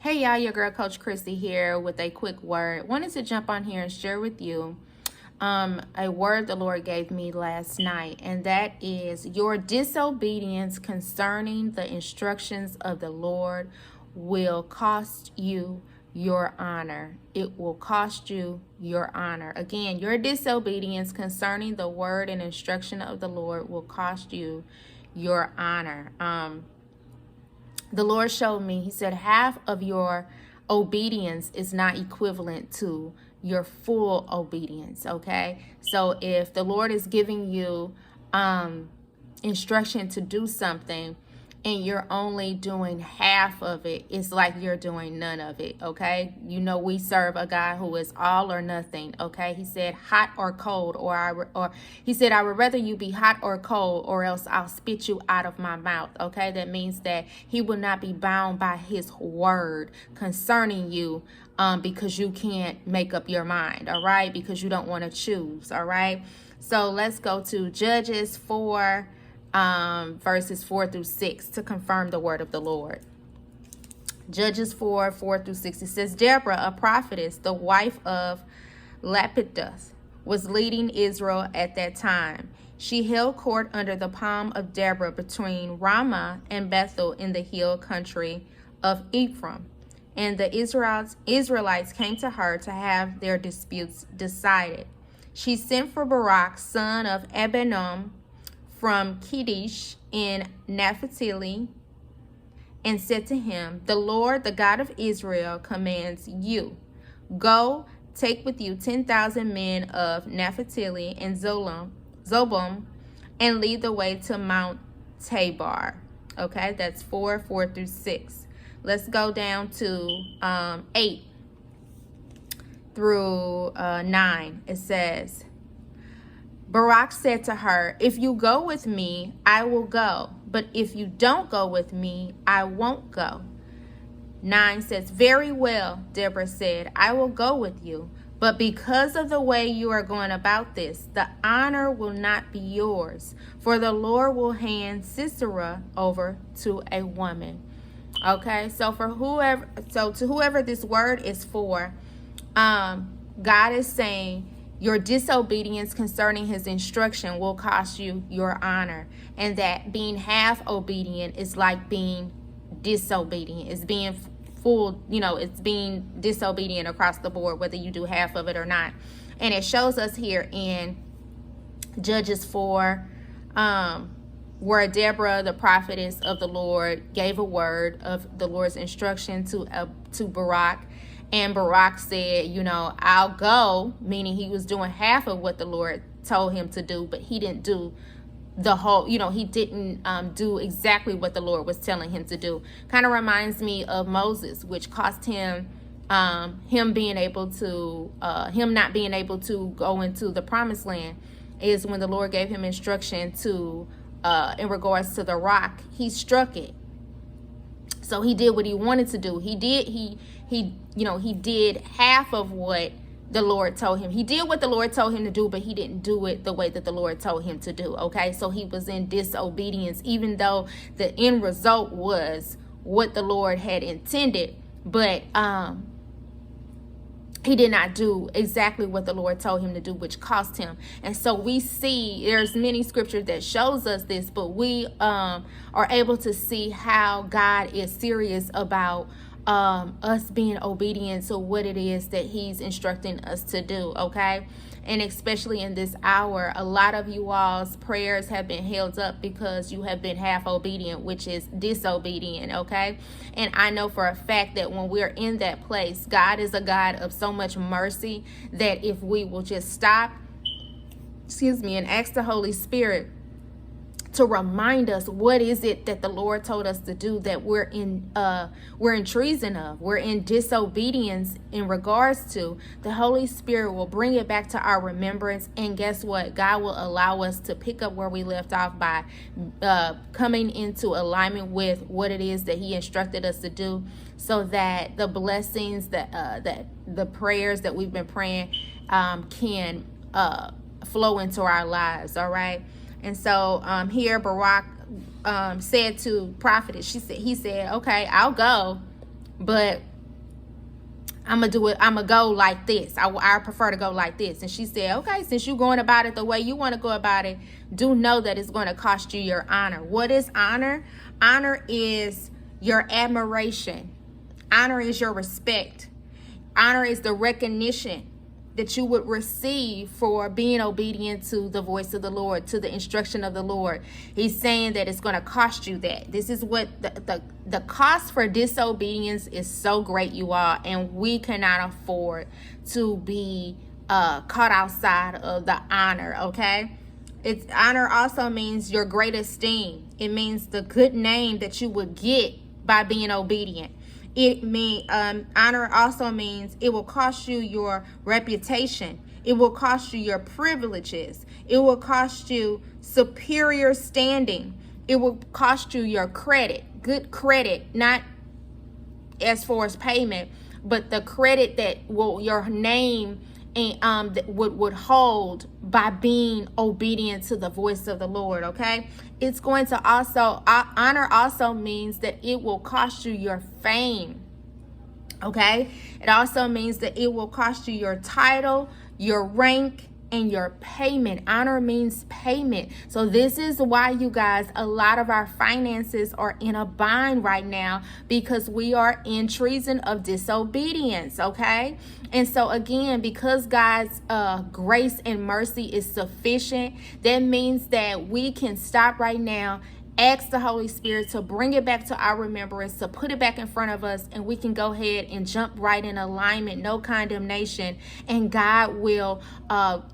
Hey y'all, your girl Coach Chrissy here with a quick word. Wanted to jump on here and share with you a word the Lord gave me last night, and that is your disobedience concerning the instructions of the Lord will cost you your honor. It will cost you your honor. Again, your disobedience concerning the word and instruction of the Lord will cost you your honor. The Lord showed me, he said, half of your obedience is not equivalent to your full obedience, okay? So if the Lord is giving you instruction to do something and you're only doing half of it, it's like you're doing none of it, okay? You know, we serve a God who is all or nothing, okay? He said hot or cold, or he said, I would rather you be hot or cold, or else I'll spit you out of my mouth, okay? That means that he will not be bound by his word concerning you because you can't make up your mind, all right? Because you don't want to choose, all right? So let's go to Judges 4, verses 4 through 6 to confirm the word of the Lord. Judges 4, 4 through 6. It says, Deborah, a prophetess, the wife of Lapidoth, was leading Israel at that time. She held court under the palm of Deborah between Ramah and Bethel in the hill country of Ephraim. And the Israelites came to her to have their disputes decided. She sent for Barak, son of Abinoam, from Kedesh in Naphtali, and said to him, the Lord, the God of Israel, commands you, go, take with you 10,000 men of Naphtali and Zobim, and lead the way to Mount Tabor. Okay, that's 4 through 6. Let's go down to 8 through 9. It says, Barak said to her, if you go with me, I will go. But if you don't go with me, I won't go. 9 says, very well, Deborah said, I will go with you. But because of the way you are going about this, the honor will not be yours. For the Lord will hand Sisera over to a woman. Okay, so to whoever this word is for, God is saying, your disobedience concerning his instruction will cost you your honor. And that being half obedient is like being disobedient. It's being full, it's being disobedient across the board, whether you do half of it or not. And it shows us here in Judges 4, where Deborah, the prophetess of the Lord, gave a word of the Lord's instruction to Barak. And Barak said, I'll go, meaning he was doing half of what the Lord told him to do, but he didn't do the whole, he didn't do exactly what the Lord was telling him to do. Kind of reminds me of Moses, which cost him him not being able to go into the promised land, is when the Lord gave him instruction to in regards to the rock, he struck it. So he did what he wanted to do. He did half of what the Lord told him. He did what the Lord told him to do, but he didn't do it the way that the Lord told him to do. Okay, so he was in disobedience, even though the end result was what the Lord had intended. But he did not do exactly what the Lord told him to do, which cost him. And so we see there's many scriptures that shows us this, but we are able to see how God is serious about us being obedient to what it is that he's instructing us to do, okay? And especially in this hour, a lot of you all's prayers have been held up because you have been half obedient, which is disobedient, okay? And I know for a fact that when we're in that place, God is a God of so much mercy that if we will just stop, and ask the Holy Spirit to remind us what is it that the Lord told us to do, that we're in treason of, we're in disobedience in regards to, the Holy Spirit will bring it back to our remembrance. And guess what? God will allow us to pick up where we left off by coming into alignment with what it is that he instructed us to do, so that the blessings that the prayers that we've been praying can flow into our lives. All right. And so here Barak said to prophetess, he said, okay, I'll go, but I'm gonna do it. I'm gonna go like this. I prefer to go like this. And she said, okay, since you're going about it the way you want to go about it, do know that it's going to cost you your honor. What is honor? Honor is your admiration. Honor is your respect. Honor is the recognition that you would receive for being obedient to the voice of the Lord, to the instruction of the Lord. He's saying that it's going to cost you that. This is what the cost for disobedience is so great, you all, and we cannot afford to be caught outside of the honor, okay? It's honor also means your great esteem. It means the good name that you would get by being obedient. Honor also means it will cost you your reputation. It will cost you your privileges. It will cost you superior standing. It will cost you your credit, good credit, not as far as payment, but the credit that your name and that would hold by being obedient to the voice of the Lord, okay? It's going to also, honor also means that it will cost you your fame, okay? It also means that it will cost you your title, your rank, and your payment. Honor means payment. So this is why, you guys, a lot of our finances are in a bind right now, because we are in treason of disobedience, okay? And so again, because God's grace and mercy is sufficient, that means that we can stop right now, ask the Holy Spirit to bring it back to our remembrance, to put it back in front of us, and we can go ahead and jump right in alignment, no condemnation, and God will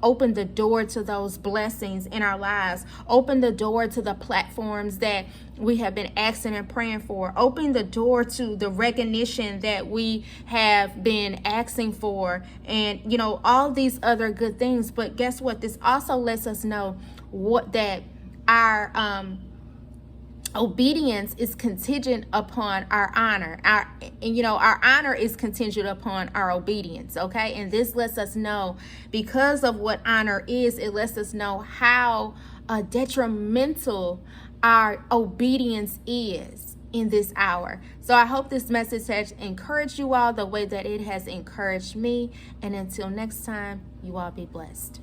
open the door to those blessings in our lives, open the door to the platforms that we have been asking and praying for, open the door to the recognition that we have been asking for, and all these other good things. But guess what? This also lets us know that our obedience is contingent upon our honor. Our honor is contingent upon our obedience, okay? And this lets us know, because of what honor is, it lets us know how detrimental our obedience is in this hour. So I hope this message has encouraged you all the way that it has encouraged me. And until next time, you all be blessed.